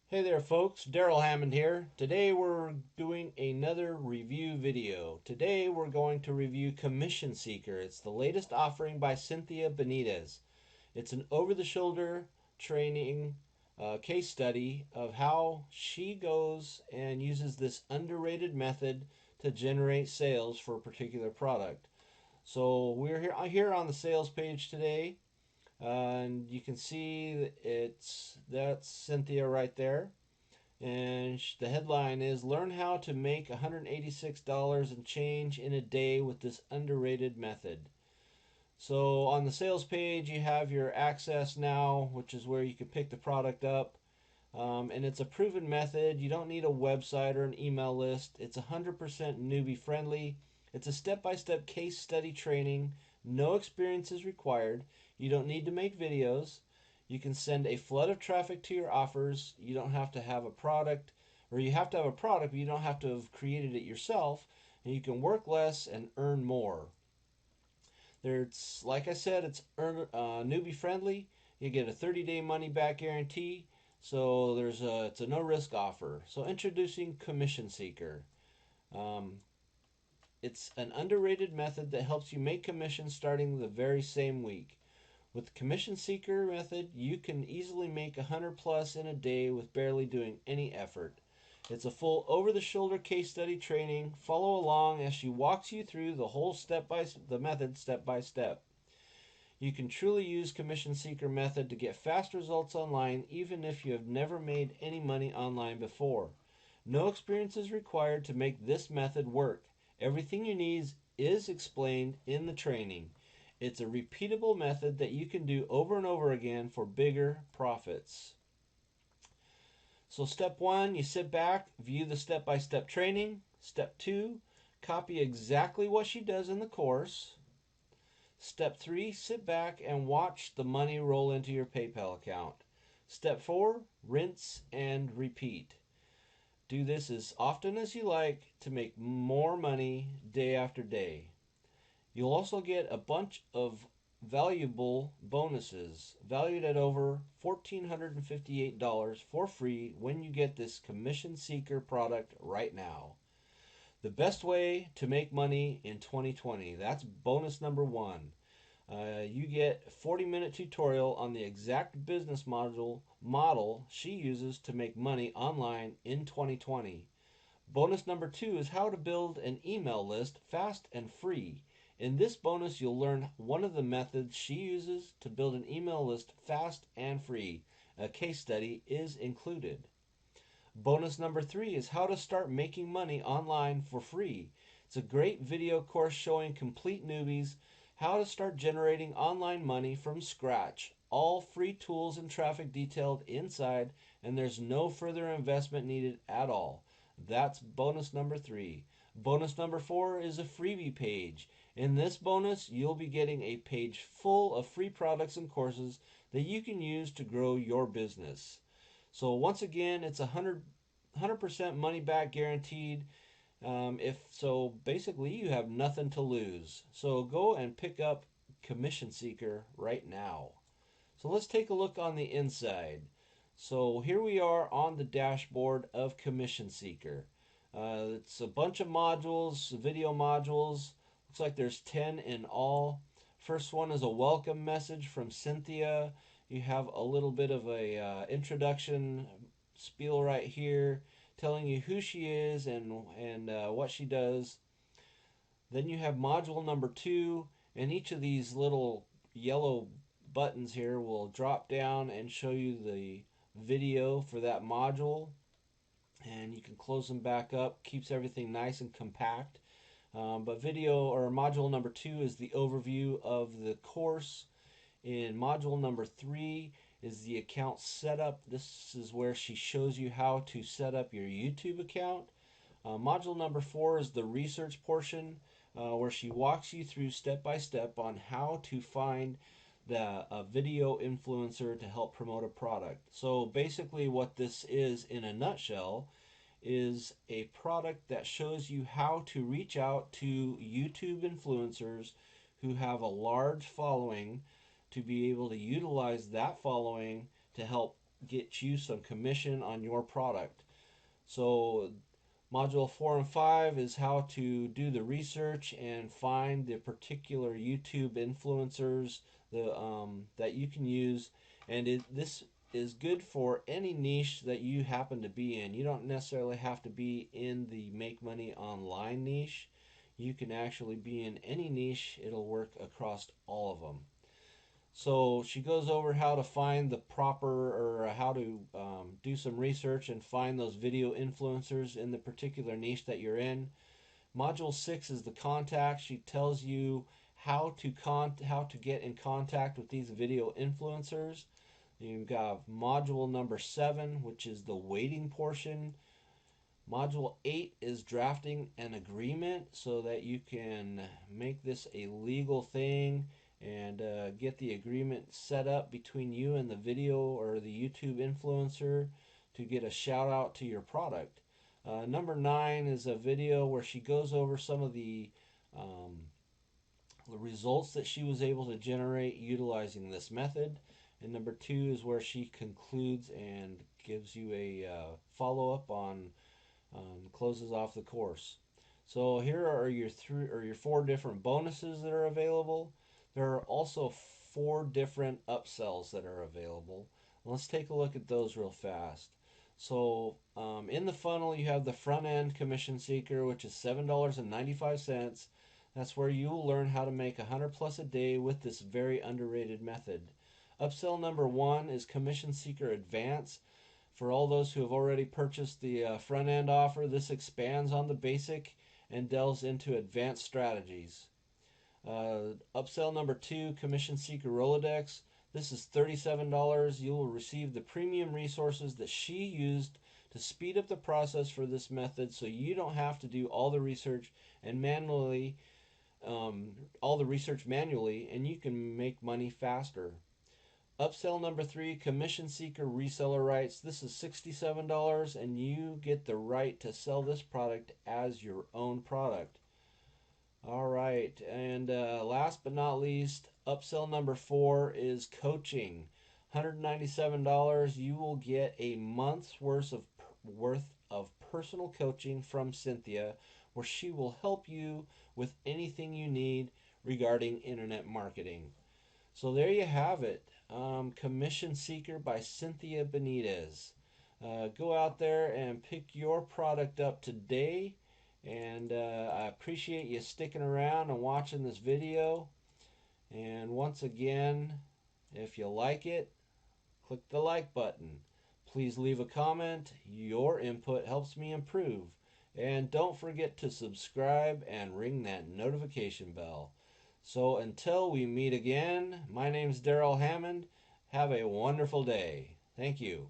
Hey there folks, Darrell Hammond here. Today we're doing another review video. Today we're going to review Commission Seeker. It's the latest offering by Cynthia Benitez. It's an over-the-shoulder training case study of how she goes and uses this underrated method to generate sales for a particular product. So we're here on the sales page today, and you can see that's Cynthia right there. And the headline is Learn How to Make $186 and Change in a Day with This Underrated Method. So on the sales page, you have your access now, which is where you can pick the product up. And it's a proven method. You don't need a website or an email list. It's 100% newbie friendly. It's a step-by-step case study training. No experience is required. You don't need to make videos. You can send a flood of traffic to your offers. You don't have to have a product, or you have to have a product, but you don't have to have created it yourself. And you can work less and earn more. There's, like I said, it's newbie friendly. You get a 30-day money back guarantee. So it's a no risk offer. So introducing Commission Seeker. Um, it's an underrated method that helps you make commission starting the very same week. With the Commission Seeker method, you can easily make 100 plus in a day with barely doing any effort. It's a full over-the-shoulder case study training. Follow along as she walks you through the whole the method step by step. You can truly use Commission Seeker method to get fast results online even if you have never made any money online before. No experience is required to make this method work. Everything you need is explained in the training. It's a repeatable method that you can do over and over again for bigger profits. So step 1, you sit back, view the step-by-step training. Step 2, copy exactly what she does in the course. Step 3, sit back and watch the money roll into your PayPal account. Step 4, rinse and repeat. Do this as often as you like to make more money day after day. You'll also get a bunch of valuable bonuses valued at over $1,458 for free when you get this Commission Seeker product right now. The best way to make money in 2020. That's bonus number 1. You get a 40-minute tutorial on the exact business model she uses to make money online in 2020. Bonus number 2 is how to build an email list fast and free. In this bonus, you'll learn one of the methods she uses to build an email list fast and free. A case study is included. Bonus number 3 is how to start making money online for free. It's a great video course showing complete newbies how to start generating online money from scratch. All free tools and traffic detailed inside, and there's no further investment needed at all. That's bonus number 3. Bonus number 4 is a freebie page. In this bonus, you'll be getting a page full of free products and courses that you can use to grow your business. So once again, it's 100% money back guaranteed. If so, basically you have nothing to lose. So go and pick up Commission Seeker right now. So let's take a look on the inside. So here we are on the dashboard of Commission Seeker. It's a bunch of modules, video modules. Looks like there's 10 in all. First one is a welcome message from Cynthia. You have a little bit of a introduction spiel right here telling you who she is and what she does. Then you have module number 2, and each of these little yellow buttons here will drop down and show you the video for that module, and you can close them back up. Keeps everything nice and compact. But video or module number 2 is the overview of the course. In module number 3 is the account setup. This is where she shows you how to set up your YouTube account. Module number 4 is the research portion, where she walks you through step by step on how to find a video influencer to help promote a product. So basically what this is in a nutshell is a product that shows you how to reach out to YouTube influencers who have a large following, to be able to utilize that following to help get you some commission on your product. So Module 4 and 5 is how to do the research and find the particular YouTube influencers that you can use. And this is good for any niche that you happen to be in. You don't necessarily have to be in the make money online niche. You can actually be in any niche. It'll work across all of them. So she goes over how to find the proper, or how to do some research and find those video influencers in the particular niche that you're in. Module 6 is the contact. She tells you how to get in contact with these video influencers. You've got module number 7, which is the waiting portion. Module 8 is drafting an agreement so that you can make this a legal thing and get the agreement set up between you and the video or the YouTube influencer to get a shout out to your product. Number 9 is a video where she goes over some of the results that she was able to generate utilizing this method. And number 2 is where she concludes and gives you a follow-up on closes off the course. So here are your 4 different bonuses that are available. There are also 4 different upsells that are available. Let's take a look at those real fast. So in the funnel, you have the front end commission seeker, which is $7.95. That's where you will learn how to make 100 plus a day with this very underrated method. Upsell number 1 is Commission Seeker Advance. For all those who have already purchased the front end offer, this expands on the basic and delves into advanced strategies. Upsell number 2, Commission Seeker Rolodex. This is $37. You will receive the premium resources that she used to speed up the process for this method, so you don't have to do all the research and manually, and you can make money faster. Upsell number 3, Commission Seeker Reseller Rights. This is $67, and you get the right to sell this product as your own product. All right, and last but not least, upsell number 4 is coaching. $197. You will get a month's worth of personal coaching from Cynthia, where she will help you with anything you need regarding internet marketing. So there you have it. Commission Seeker by Cynthia Benitez. Go out there and pick your product up today. And I appreciate you sticking around and watching this video. And once again, if you like it, click the like button. Please leave a comment. Your input helps me improve. And don't forget to subscribe and ring that notification bell. So until we meet again, my name's Darrell Hammond. Have a wonderful day. Thank you.